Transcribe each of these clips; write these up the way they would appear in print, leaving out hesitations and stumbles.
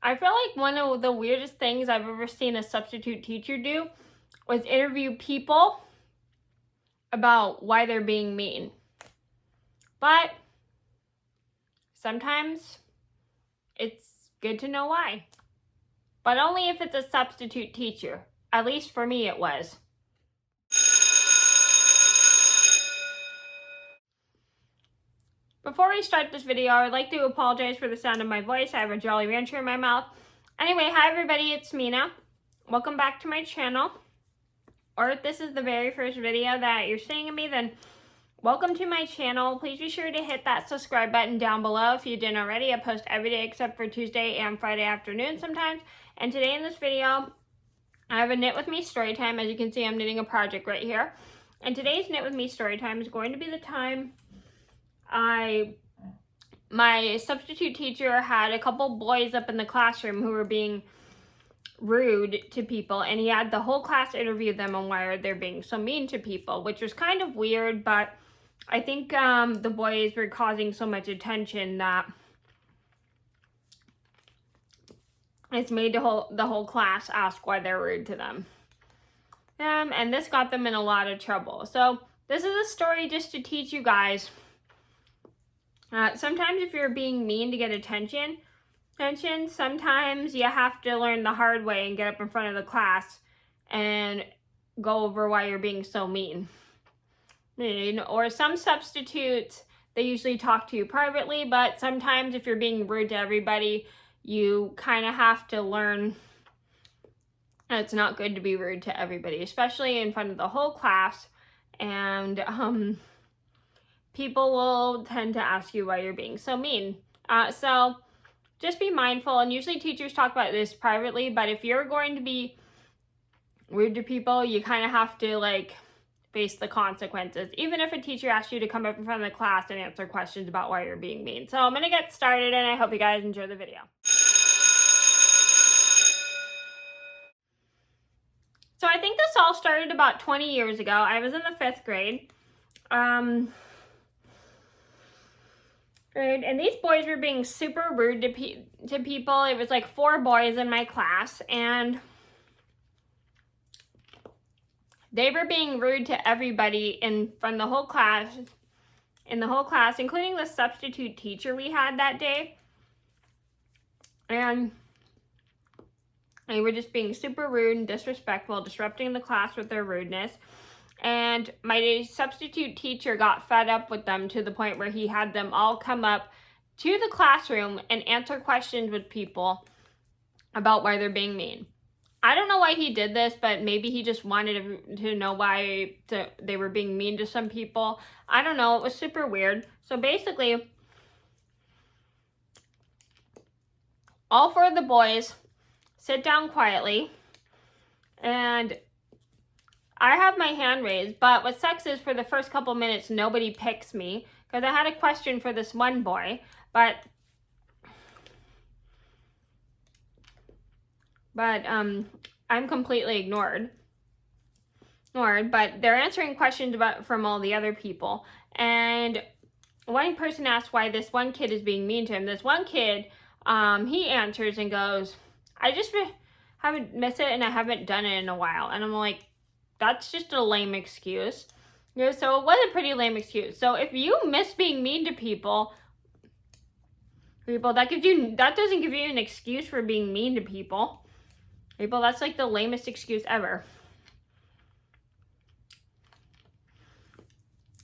I feel like one of the weirdest things I've ever seen a substitute teacher do was interview people about why they're being mean. But sometimes it's good to know why. But only if it's a substitute teacher. At least for me it was. Before we start this video, I would like to apologize for the sound of my voice. I have a Jolly Rancher in my mouth. Anyway, hi everybody, it's Mena. Welcome back to my channel. Or if this is the very first video that you're seeing of me, then welcome to my channel. Please be sure to hit that subscribe button down below if you didn't already. I post every day except for Tuesday and Friday afternoon sometimes. And today in this video, I have a Knit With Me story time. As you can see, I'm knitting a project right here. And today's Knit With Me story time is going to be the time my substitute teacher had a couple boys up in the classroom who were being rude to people, and he had the whole class interview them on why they're being so mean to people, which was kind of weird, but I think the boys were causing so much attention that it's made the whole class ask why they're rude to them. And this got them in a lot of trouble. So this is a story just to teach you guys. Sometimes if you're being mean to get attention, sometimes you have to learn the hard way and get up in front of the class and go over why you're being so mean. Or some substitutes, they usually talk to you privately, but sometimes if you're being rude to everybody, you kind of have to learn that it's not good to be rude to everybody, especially in front of the whole class. And people will tend to ask you why you're being so mean. So just be mindful, and usually teachers talk about this privately, but if you're going to be rude to people, you kind of have to face the consequences, even if a teacher asks you to come up in front of the class and answer questions about why you're being mean. So I'm going to get started, and I hope you guys enjoy the video. So I think this all started about 20 years ago. I was in the 5th grade. And these boys were being super rude to people. It was like 4 boys in my class, and they were being rude to everybody from the whole class, including the substitute teacher we had that day. And they were just being super rude and disrespectful, disrupting the class with their rudeness. And my substitute teacher got fed up with them to the point where he had them all come up to the classroom and answer questions with people about why they're being mean. I don't know why he did this, but maybe he just wanted to know why they were being mean to some people. I don't know. It was super weird. So basically, all 4 of the boys sit down quietly, and I have my hand raised, but what sucks is for the first couple minutes, nobody picks me, because I had a question for this one boy, but I'm completely ignored. But they're answering questions from all the other people, and one person asked why this one kid is being mean to him. This one kid, he answers and goes, I just haven't missed it, and I haven't done it in a while. And I'm like, that's just a lame excuse. So it was a pretty lame excuse. So if you miss being mean to people, that doesn't give you an excuse for being mean to people. That's like the lamest excuse ever.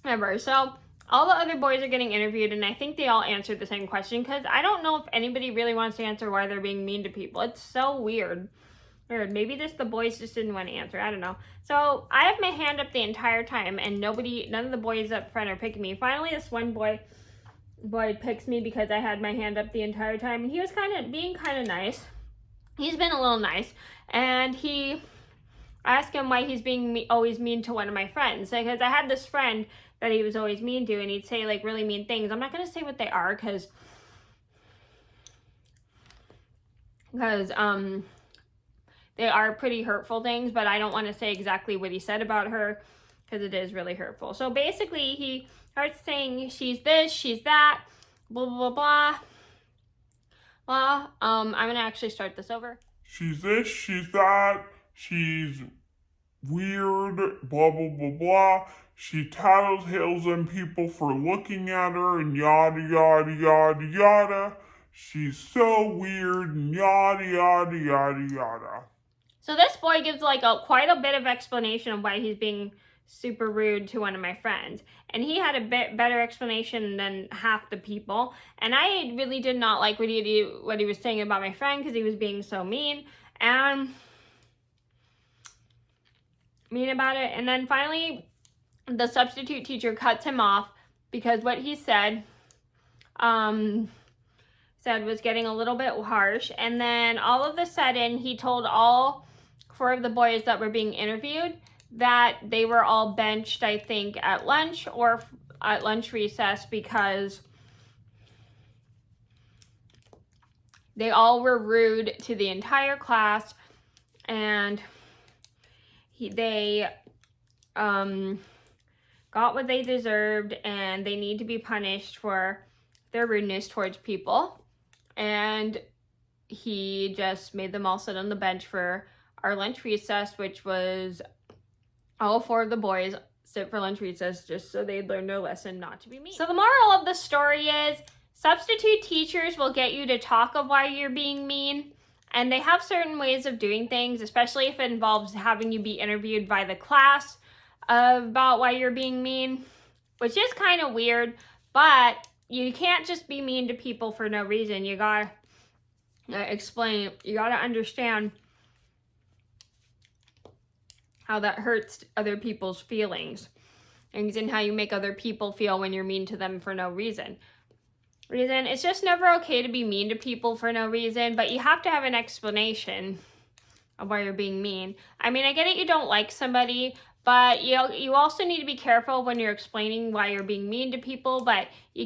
So all the other boys are getting interviewed, and I think they all answered the same question, because I don't know if anybody really wants to answer why they're being mean to people. It's so weird. Maybe the boys just didn't want to answer. I don't know. So I have my hand up the entire time, and none of the boys up front are picking me. Finally, this one boy picks me because I had my hand up the entire time, and he was being kind of nice. He's been a little nice, and I asked him why he's being always mean to one of my friends, because I had this friend that he was always mean to, and he'd say really mean things. I'm not going to say what they are, because they are pretty hurtful things, but I don't want to say exactly what he said about her, because it is really hurtful. So basically, he starts saying she's this, she's that, blah, blah, blah, blah. Well, I'm gonna actually start this over. She's this, she's that, she's weird, blah, blah, blah, blah. She tattletales on people for looking at her and yada, yada, yada, yada. She's so weird and yada, yada, yada, yada. So this boy gives like quite a bit of explanation of why he's being super rude to one of my friends. And he had a bit better explanation than half the people. And I really did not like what he was saying about my friend because he was being so mean about it. And then finally, the substitute teacher cuts him off because what he said was getting a little bit harsh. And then all of a sudden, he told all 4 of the boys that were being interviewed that they were all benched, I think, at lunch or at lunch recess because they all were rude to the entire class, and they got what they deserved, and they need to be punished for their rudeness towards people. And he just made them all sit on the bench for our lunch recess, which was all 4 of the boys sit for lunch recess just so they'd learn their lesson not to be mean. So the moral of the story is substitute teachers will get you to talk of why you're being mean, and they have certain ways of doing things, especially if it involves having you be interviewed by the class about why you're being mean, which is kind of weird, but you can't just be mean to people for no reason. You gotta explain, you gotta understand how that hurts other people's feelings and how you make other people feel when you're mean to them for no reason. It's just never okay to be mean to people for no reason, but you have to have an explanation of why you're being mean. I mean, I get it, you don't like somebody, but you also need to be careful when you're explaining why you're being mean to people, but you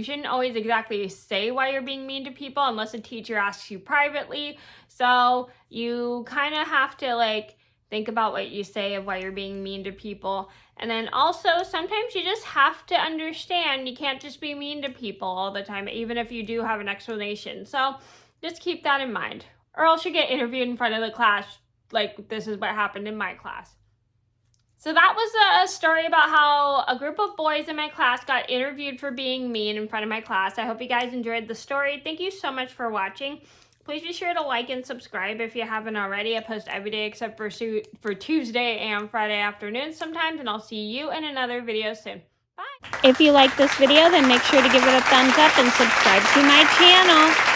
shouldn't always exactly say why you're being mean to people unless a teacher asks you privately. So you kind of have to think about what you say of why you're being mean to people. And then also sometimes you just have to understand you can't just be mean to people all the time, even if you do have an explanation. So just keep that in mind, or else you get interviewed in front of the class like this is what happened in my class. So that was a story about how a group of boys in my class got interviewed for being mean in front of my class. I hope you guys enjoyed the story. Thank you so much for watching. Please be sure to like and subscribe if you haven't already. I post every day except for Tuesday and Friday afternoons sometimes, and I'll see you in another video soon. Bye! If you like this video, then make sure to give it a thumbs up and subscribe to my channel.